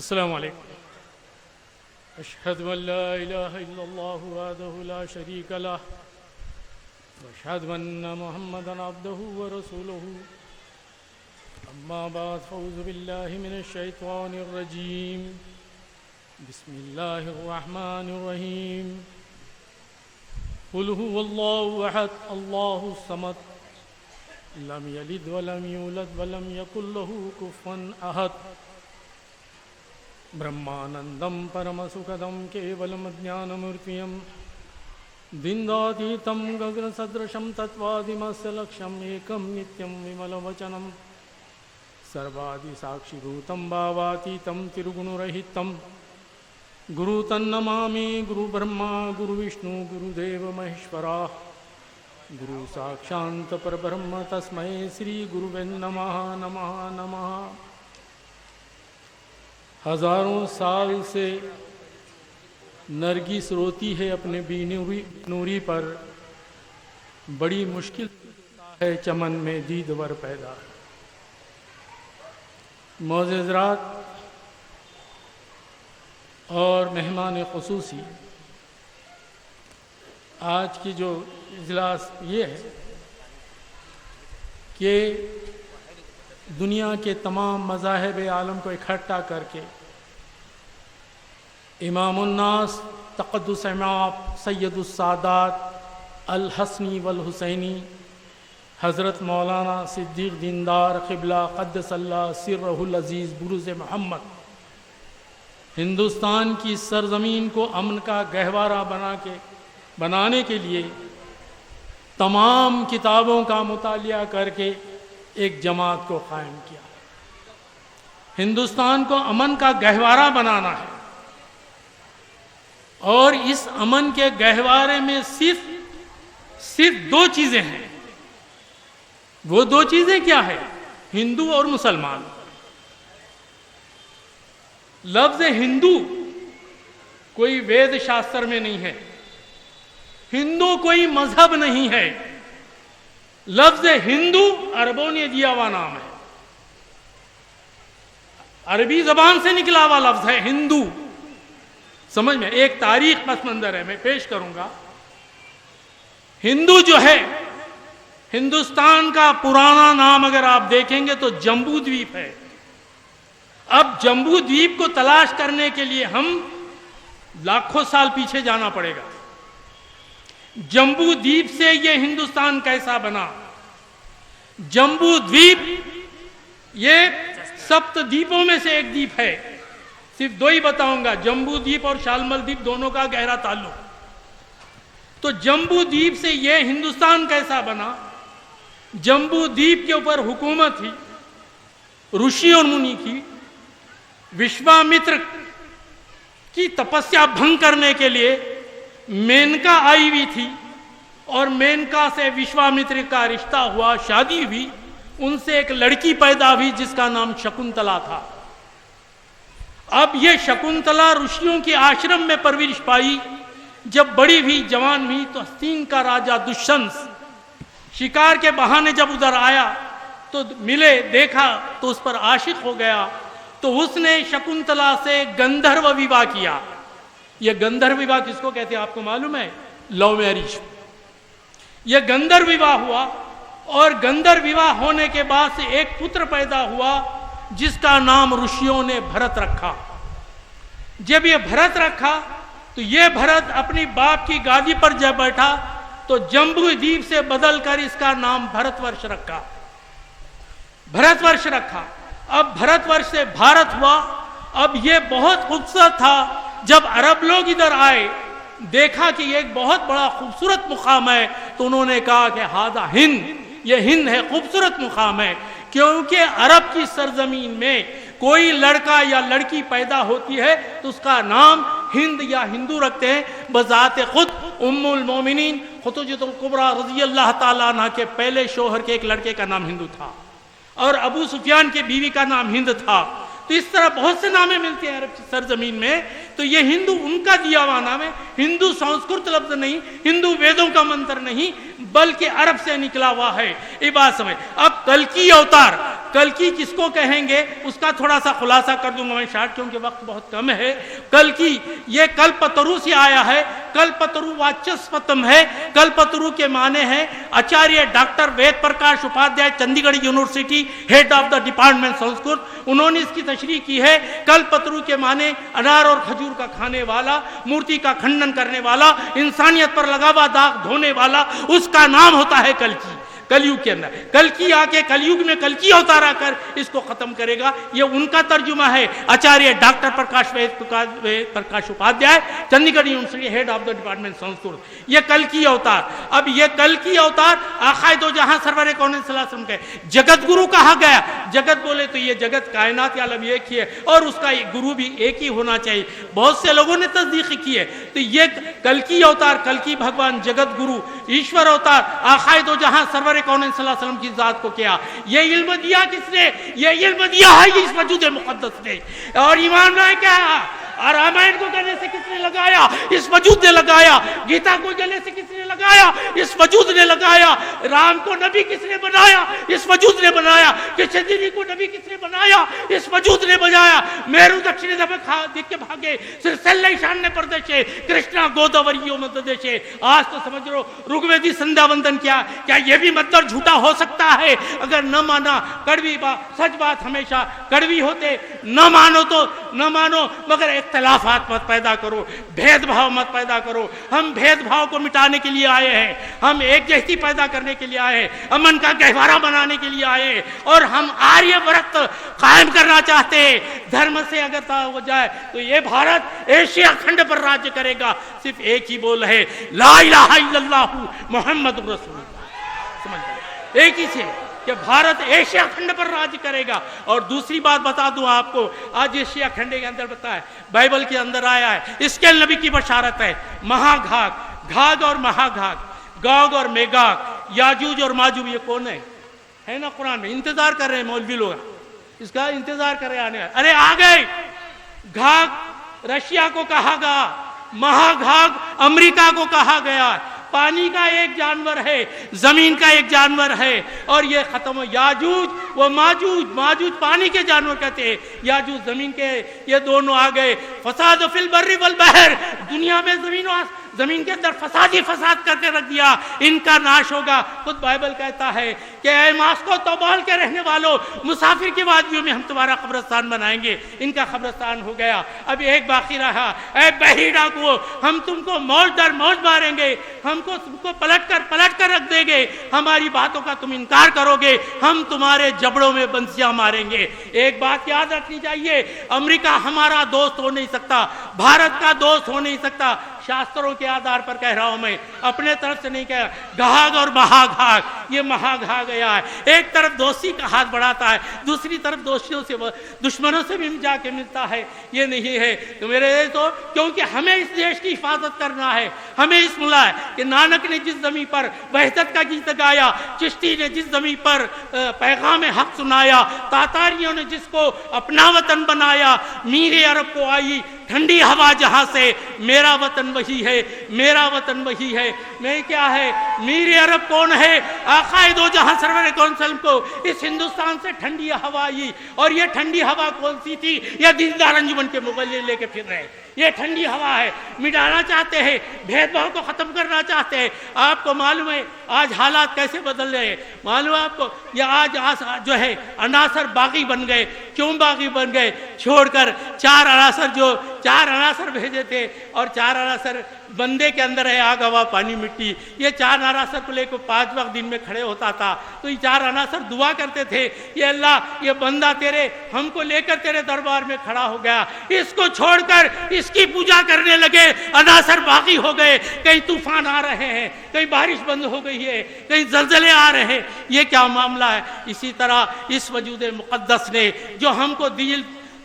अस्सलामु अलैकुम। अशहदु अन ला इलाहा इल्लल्लाहु वहदहु ला शरीका लह व अशहदु अन्ना मुहम्मदन अब्दुहु व रसूलुहु। अम्मा बाद फऊज़ु बिल्लाहि मिनश शैतानिर रजीम। बिस्मिल्लाहिर रहमानिर रहीम। कुल हुवल्लाहु अहद अल्लाहुस समद लम यलिद व लम यूलद व लम यकुल लहू कुफुवन अहद। ब्रह्मानंदं परमसुखदं केवलं ज्ञानमूर्तियं बिंदातीतं गगनसदृशं तत्त्वादिमस्य लक्ष्यम् एकं नित्यं विमलवचनं सर्वादिसाक्षिभूतं भावातीतं तिरुगुणरहितं गुरुतन्नमामि। गुरुब्रह्मा गुरुविष्णु गुरुदेव महेश्वरा गुरु साक्षात् परब्रह्म तस्मै श्री गुरुवे नमः नमः नमः। हजारों साल से नरगिस रोती है अपने बीनूरी पर, बड़ी मुश्किल है चमन में दीदवर पैदा। मोअज़्ज़रात और मेहमान ख़ुसूसी, आज की जो इजलास ये है कि दुनिया के तमाम मज़ाहिब आलम को इकट्ठा करके इमामुन्नास तक़द्दुस इमाम सैयदुस्सादात अल हसनी वल हुसैनी हज़रत मौलाना सिद्दीक़ दीनदार क़िबला क़द्दसल्लाहु सिर्रहुल अज़ीज़ बुरुज़ मोहम्मद हिंदुस्तान की सरज़मीन को अमन का गहवारा बनाने के लिए तमाम किताबों का मुतालिया करके एक जमात को कायम किया। हिंदुस्तान को अमन का गहवारा बनाना है और इस अमन के गहवारे में सिर्फ दो चीजें हैं। वो दो चीजें क्या है? हिंदू और मुसलमान। लफ्ज हिंदू कोई वेद शास्त्र में नहीं है, हिंदू कोई मजहब नहीं है। लफ्ज हिंदू अरबों ने दिया हुआ नाम है, अरबी जबान से निकला हुआ लफ्ज है हिंदू। समझ में एक तारीख पस मंजर है, मैं पेश करूंगा। हिंदू जो है, हिंदुस्तान का पुराना नाम अगर आप देखेंगे तो जम्बू द्वीप है। अब जम्बू द्वीप को तलाश करने के लिए हम लाखों साल पीछे जाना पड़ेगा। जम्बू द्वीप से यह हिंदुस्तान कैसा बना? जम्बू द्वीप ये सप्त द्वीपों में से एक द्वीप है। सिर्फ दो ही बताऊंगा, जम्बू द्वीप और शालमल द्वीप, दोनों का गहरा ताल्लुक। तो जम्बू द्वीप से यह हिंदुस्तान कैसा बना? जम्बू द्वीप के ऊपर हुकूमत थी ऋषि और मुनि की। विश्वामित्र की तपस्या भंग करने के लिए मेनका आई हुई थी और मेनका से विश्वामित्र का रिश्ता हुआ, शादी हुई, उनसे एक लड़की पैदा हुई जिसका नाम शकुंतला था। अब यह शकुंतला ऋषियों के आश्रम में परवरिश पाई। जब बड़ी हुई, जवान हुई, तो हस्तीन का राजा दुष्यंत शिकार के बहाने जब उधर आया तो मिले, देखा तो उस पर आशिक हो गया। तो उसने शकुंतला से गंधर्व विवाह किया। यह गंधर्व विवाह किसको कहते हैं आपको मालूम है? Love marriage. यह गंधर्व विवाह हुआ और गंधर्व विवाह होने के बाद से एक पुत्र पैदा हुआ जिसका नाम ऋषियों ने भरत रखा। जब यह भरत रखा तो यह भरत अपनी बाप की गादी पर जब बैठा तो जम्बू द्वीप से बदलकर इसका नाम भरतवर्ष रखा। भरतवर्ष रखा। अब भरतवर्ष से भारत हुआ। अब यह बहुत खूबसूरत था। जब अरब लोग इधर आए, देखा कि एक बहुत बड़ा खूबसूरत मुकाम है, तो उन्होंने कहा कि हादा हिंद, ये हिंद है, खूबसूरत मुकाम है। क्योंकि अरब की सरजमीन में कोई लड़का या लड़की पैदा होती है तो उसका नाम हिंद या हिंदू रखते हैं। बजाते खुद उम्मुल मोमिनीन खुतूजतुल कुबरा रज़ी अल्लाह ताला अन्हा के पहले शोहर के एक लड़के का नाम हिंदू था और अबू सुफियान के बीवी का नाम हिंद था। तो इस तरह बहुत से नामें मिलते हैं अरब की सरजमीन में। तो ये हिंदू उनका दिया हुआ नाम है। हिंदू संस्कृत लफ्ज नहीं, हिंदू वेदों का मंत्र नहीं, बल्कि अरब से निकला हुआ है। ये बात समझ। अब कल्कि अवतार कल्कि किसको कहेंगे उसका थोड़ा सा खुलासा कर दूंगा मैं शार्ट, क्योंकि वक्त बहुत कम है। कल्कि ये कल्पतरु से आया है, कल्पतरु वाचस्पतम है। कल्पतरु के माने हैं Acharya doctor Ved Prakash Upadhyay, Chandigarh university, head of the department Sanskrit, उन्होंने इसकी तशरीह की है। कल्पतरु के माने अनार और खजूर का खाने वाला, मूर्ति का खंडन करने वाला, इंसानियत पर लगा हुआ दाग धोने वाला, उसका नाम होता है कल्कि। कलयुग के अंदर कल्कि आके कलयुग में कल्कि अवतार आकर इसको खत्म करेगा। ये उनका तर्जुमा है Acharya doctor Prakash Upadhyay, Chandigarh university, head of the department Sanskrit. ये कल्कि अवतार, अब ये कल्कि अवतार आखाए दो जहां सरवर कौन सलाम के जगत गुरु कहा गया। जगत बोले तो ये जगत कायनात आलम एक ही है और उसका गुरु भी एक ही होना चाहिए। बहुत से लोगों ने तस्दीक की है। तो ये कल्कि अवतार, कल्कि भगवान जगत गुरु ईश्वर अवतार आखाए दो जहां सरवर कौन सल्लल्लाहु की जात को किया। ये इल्म दिया किसने? ये इल्म दिया है इस वजूद मुक़द्दस ने। और ईमान लाए क्या? और रामायण को गले से किसने लगाया? इस वजूद ने लगाया। गीता को गले से किसने लगाया? इस वजूद ने लगाया। राम को नबी किसने बनाया? इस वजूद ने बनाया। कृष्ण को नबी किसने बनाया? इस वजूद ने बनाया। मेरु दक्षिण दिख के भागे सिरसल्ले ईशान्य प्रदेशे कृष्णा गोदावरियो मध्य देशे। आज तो समझ लो ऋग्वेदी संध्या वंदन क्या ये भी मतलब झूठा हो सकता है? अगर न माना कड़वी बात, सच बात हमेशा कड़वी होते। न मानो तो न मानो, मगर इख्तलाफात मत पैदा करो, भेदभाव मत पैदा करो। हम भेदभाव को मिटाने के लिए आए हैं, हम एक जैसी पैदा करने के लिए आए हैं, अमन का गहवारा बनाने के लिए आए हैं और हम आर्य व्रत कायम करना चाहते हैं। धर्म से अगर हो जाए तो ये भारत एशिया खंड पर राज्य करेगा। सिर्फ एक ही बोल है, ला इलाहा इल्लल्लाह मुहम्मदुर रसूलुल्लाह। समझ लो, एक ही से कि भारत एशिया खंड पर राज्य करेगा। और दूसरी बात बता दूं आपको, आज एशिया खंड के अंदर पता है बाइबल के अंदर आया है, इसके नबी की बशारत है। महाघाग, घाग और महाघाग, गाग और मेगाग, याजूज और माजूज, ये कौन है ना कुरान में। इंतजार कर रहे हैं मौलवी लोग, इसका इंतजार कर रहे हैं आने। अरे आ गए। घाग रशिया को कहा गया, महाघाग अमेरिका को कहा गया। पानी का एक जानवर है, जमीन का एक जानवर है और ये खत्म हो। याजूज व माजूज, माजूज पानी के जानवर कहते हैं, याजूज जमीन के, ये दोनों आ गए। फसाद फिल बर्री वल बहर, दुनिया में जमीन के अंदर फसादी फसाद करके रख दिया, इनका नाश होगा। खुद बाइबल कहता है कि ऐ मास्को तोबाल के रहने वालों, मुसाफिर की वादियों में हम तुम्हारा कब्रिस्तान बनाएंगे। इनका कब्रिस्तान हो गया। अब एक बाकी रहा, ऐ बहरी डाकुओं, हम तुमको मौज दर मौज मारेंगे, हमको तुमको पलट कर रख देंगे, हमारी बातों का तुम इनकार करोगे, हम तुम्हारे जबड़ों में बंसियां मारेंगे। एक बात याद रखनी चाहिए, अमेरिका हमारा दोस्त हो नहीं सकता, भारत का दोस्त हो नहीं सकता। शास्त्रों के आधार पर कह रहा हूं मैं, अपने तरफ से नहीं कह रहा। घाग और महाघाग, ये महाघाग गया है। एक तरफ दोस्ती का हाथ बढ़ाता है, दूसरी तरफ दोस्तियों से दुश्मनों से भी जाके मिलता है। ये नहीं है तो मेरे तो, क्योंकि हमें इस देश की हिफाजत करना है। हमें इस मिला है कि नानक ने जिस जमीन पर वहदत का गीत गाया, चिश्ती ने जिस जमीन पर पैगाम हक सुनाया, तातारियों ने जिसको अपना वतन बनाया, मीरे अरब को आई ठंडी हवा जहां से, मेरा वतन वही है, मेरा वतन वही है। मैं क्या है, मीरे अरब कौन है? आकाए दो जहां सरवर कौन सल्लम को इस हिंदुस्तान से ठंडी हवा आई। और ये ठंडी हवा कौन सी थी? ये दीनदार अंजुमन के मुगल लेके फिर रहे। ये ठंडी हवा है, मिटाना चाहते हैं, भेदभाव को खत्म करना चाहते हैं। आपको मालूम है आज हालात कैसे बदल रहे हैं? मालूम है आपको, ये आज जो है अनासर बागी बन गए। क्यों बागी बन गए? छोड़कर चार अनासर भेजे थे और चार अनासर बंदे के अंदर है आग हवा पानी मिट्टी। ये चार अनासर को लेकर 5 वक्त दिन में खड़े होता था तो ये चार अनासर दुआ करते थे, ये अल्लाह ये बंदा तेरे हमको लेकर तेरे दरबार में खड़ा हो गया, इसको छोड़कर इसकी पूजा करने लगे, अनासर बाकी हो गए। कहीं तूफान आ रहे हैं, कहीं बारिश बंद हो गई है, कहीं जलजले आ रहे हैं। ये क्या मामला है? इसी तरह इस वजूद मुक़द्दस ने जो हमको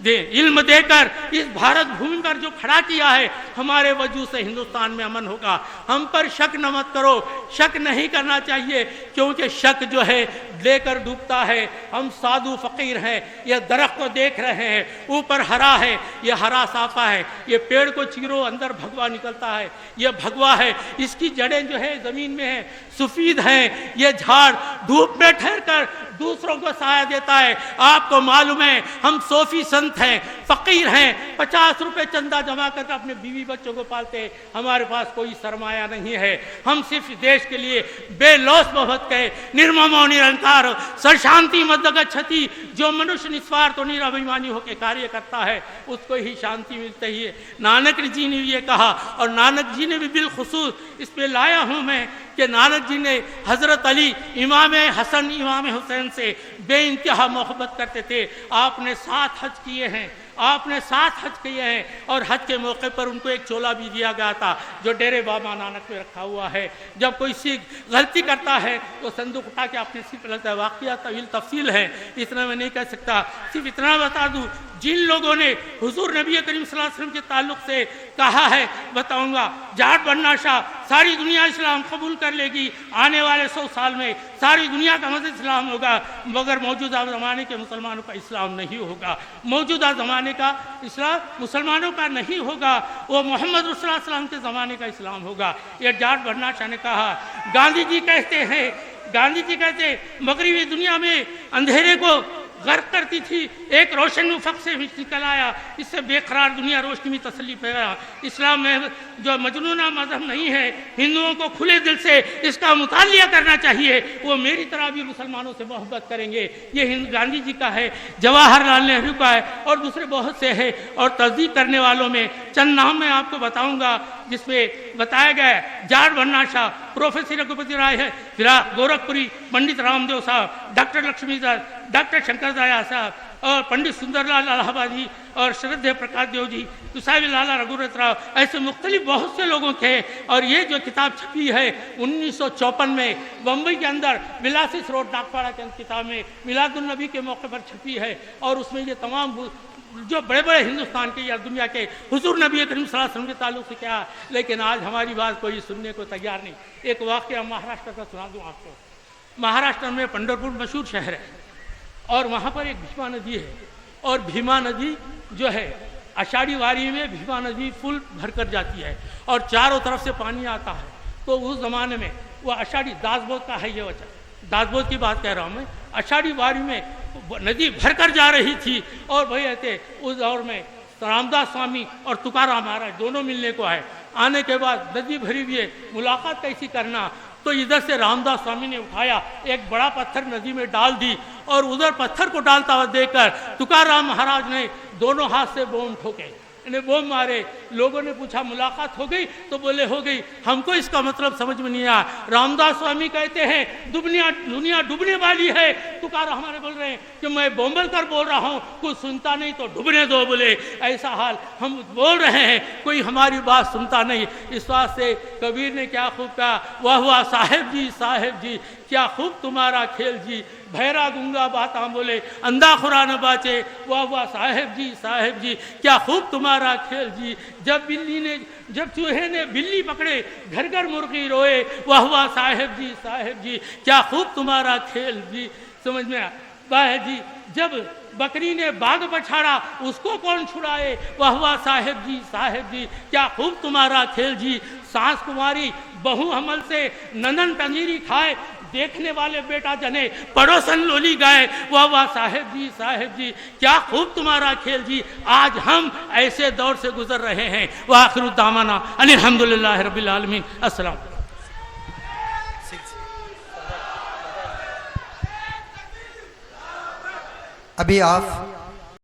दे, इल्म देकर इस भारत भूमि पर जो खड़ा किया है, हमारे वजूद से हिंदुस्तान में अमन होगा। हम पर शक न मत करो, शक नहीं करना चाहिए, क्योंकि शक जो है लेकर डूबता है। हम साधु फकीर हैं, यह दरख्त को देख रहे हैं, ऊपर हरा है, यह हरा साफा है, ये पेड़ को चीरो अंदर भगवा निकलता है, यह भगवा है, इसकी जड़ें जो है जमीन में है, सफेद हैं, ये झाड़ धूप में ठहर कर दूसरों को साया देता है। आपको मालूम है हम सोफी संत हैं, फकीर हैं, 50 रुपए चंदा जमा करके अपने बीवी बच्चों को पालते हैं, हमारे पास कोई सरमाया नहीं है। हम सिर्फ देश के लिए बेलौस मोहब्बत के निर्मम और निरंकार सर्वशांति मद्गच्छति, जो मनुष्य निस्वार्थ और निराभिमानी होकर कार्य करता है उसको ही शांति मिलती है। नानक जी ने ये कहा, और नानक जी ने भी बिलखुसूस इस पे लाया हूँ मैं कि नानक जी ने हज़रत अली इमाम हसन इमाम हुसैन से बेइंतहा मोहब्बत करते थे। आपने 7 हज किए हैं, आपने 7 हज किए हैं, और हज के मौके पर उनको एक चोला भी दिया गया था जो डेरे बाबा नानक में रखा हुआ है। जब कोई सिख गलती करता है तो संदूक उठा के अपने सिर पर लगता है। वाक़या तवील तफसील है, इतना मैं नहीं कह सकता, सिर्फ इतना बता दूँ, जिन लोगों ने हुजूर नबी करीम सल्लल्लाहु अलैहि वसल्लम के ताल्लुक से कहा है, बताऊंगा, जाट बनना शाह सारी दुनिया इस्लाम कबूल कर लेगी, आने वाले 100 साल में सारी दुनिया का मज़हब इस्लाम होगा, मगर मौजूदा ज़माने के मुसलमानों का इस्लाम नहीं होगा। मौजूदा ज़माने का इस्लाम मुसलमानों का नहीं होगा, वो मोहम्मद रसूलुल्लाह सल्लल्लाहु अलैहि वसल्लम के ज़माने का इस्लाम होगा। ये जाट बनना शाह ने कहा। गांधी जी कहते हैं, गांधी जी कहते मगरिबी दुनिया में अंधेरे को गर्क करती थी, एक रोशन उफक से निकल आया, इससे बेकरार दुनिया रोशनी में तसल्ली पैदा। इस्लाम में जो मजनूना मजहब नहीं है, हिंदुओं को खुले दिल से इसका मुतालिया करना चाहिए, वो मेरी तरह भी मुसलमानों से मोहब्बत करेंगे। ये गांधी जी का है, जवाहरलाल नेहरू का है, और दूसरे बहुत से है। और तस्दीक करने वालों में चंद नाम मैं आपको बताऊंगा, जिसमें बताया गया है जाट बनना शाह, प्रोफेसर रघुपति राय है, गोरखपुरी, पंडित रामदेव साहब, डॉक्टर लक्ष्मीदास, डॉक्टर शंकर दयाल साहब, और पंडित सुंदरलाल इलाहाबादी, और श्रद्धेय प्रकाश देव जी, तुसावी लाला रघुरथ राव, ऐसे मुख्तलिफ बहुत से लोगों थे। और ये जो किताब छपी है 1954 में बम्बई के अंदर बिलासिस रोड डाकपाड़ा के किताब में मिलादुन नबी के मौके पर छपी है, और उसमें ये तमाम जो बड़े बड़े हिंदुस्तान के या दुनिया के हुजूर नबी करीम सल्लल्लाहु अलैहि वसल्लम के ताल्लुक से क्या। लेकिन आज हमारी बात कोई सुनने को तैयार नहीं। एक वाक़या महाराष्ट्र का सुना दूँ आपको। महाराष्ट्र में पंढरपुर मशहूर शहर है, और वहाँ पर एक भीमा नदी है, और भीमा नदी जो है आषाढ़ी वारी में भीमा नदी फुल भर कर जाती है, और चारों तरफ से पानी आता है। तो उस ज़माने में वो आषाढ़ी दासबोध का है, ये वजह दासबोध की बात कह रहा हूँ मैं। आषाढ़ी वारी में नदी भर कर जा रही थी, और वही रहते उस दौर में रामदास स्वामी और तुकाराम महाराज दोनों मिलने को आए। आने के बाद नदी भरी हुई है, मुलाकात कैसी करना, तो इधर से रामदास स्वामी ने उठाया एक बड़ा पत्थर नदी में डाल दी, और उधर पत्थर को डालता हुआ देखकर तुकाराम महाराज ने दोनों हाथ से बम ठोके, इन्हें बम मारे। लोगों ने पूछा मुलाकात हो गई, तो बोले हो गई, हमको इसका मतलब समझ में नहीं आया। रामदास स्वामी कहते हैं दुनिया डूबने वाली है। तुकाराम हमारे बोल रहे हैं कि मैं बोंबल कर बोल रहा हूँ, कुछ सुनता नहीं तो डूबने दो। बोले ऐसा हाल हम बोल रहे हैं, कोई हमारी बात सुनता नहीं। इस बात से कबीर ने क्या खूब कहा, वाह वाह साहेब जी क्या खूब तुम्हारा खेल जी, भैरा गूंगा बाता बोले अंधा खुरा न बाचे, वाह वाह साहेब जी क्या खूब तुम्हारा खेल जी। जब चूहे ने बिल्ली पकड़े, घर घर मुर्गी रोए, वाह वाह साहेब जी क्या खूब तुम्हारा खेल जी। समझ में आया जी। जब बकरी ने बाघ पछाड़ा, उसको कौन छुड़ाए, वाह वाह साहेब जी क्या खूब तुम्हारा खेल जी। सास कुमारी बहू हमल से नंदन पंजीरी खाए, देखने वाले बेटा जने पड़ोसन लोली गाए, वाह वाह साहेब जी क्या खूब तुम्हारा खेल जी। आज हम ऐसे दौर से गुजर रहे हैं। व आखिरु दामाना अल्हम्दुलिल्लाहि रब्बिल आलमीन। अस्सलाम। अभी आप